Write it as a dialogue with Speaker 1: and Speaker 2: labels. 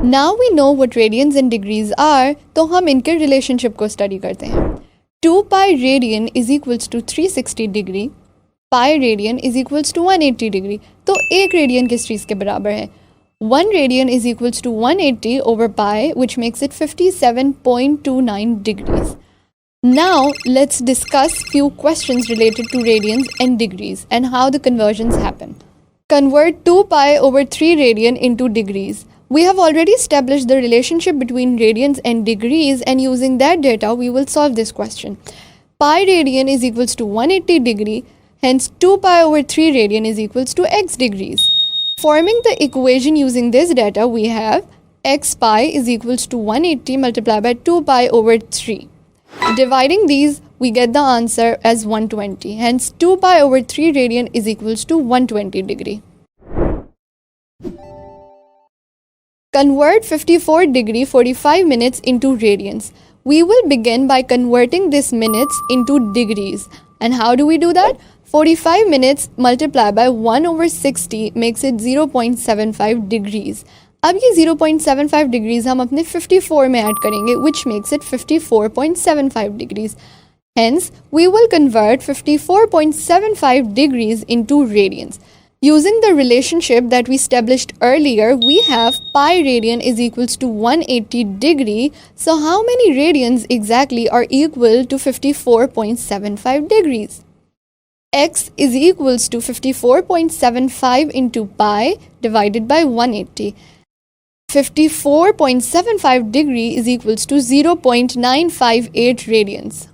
Speaker 1: Now we know what radians and degrees are, तो हम इनके relationship को study करते हैं. 2 pi radian is equals to 360 degree. Pi radian is equals to 180 degree. तो एक radian किस चीज़ के बराबर है? 1 radian is equals to 180 over pi, which makes it 57.29 degrees. Now let's discuss few questions related to radians and degrees and how the conversions happen. Convert 2 pi over 3 radian into degrees. We have already established the relationship between radians and degrees, and using that data we will solve this question. Pi radian is equals to 180 degree, hence 2 pi over 3 radian is equals to x degrees. Forming the equation using this data, we have x pi is equals to 180 multiplied by 2 pi over 3. Dividing these, we get the answer as 120. Hence, 2 pi over 3 radian is equals to 120 degree. Convert 54 degree 45 minutes into radians. We will begin by converting this minutes into degrees. And how do we do that? 45 minutes multiplied by 1 over 60 makes it 0.75 degrees. अब ये 0.75 degrees हम अपने 54 में add करेंगे, which makes it 54.75 degrees. Hence, we will convert 54.75 degrees into radians. Using the relationship that we established earlier, we have pi radian is equals to 180 degree. So how many radians exactly are equal to 54.75 degrees? X is equals to 54.75 into pi divided by 180. 54.75 degree is equals to 0.958 radians.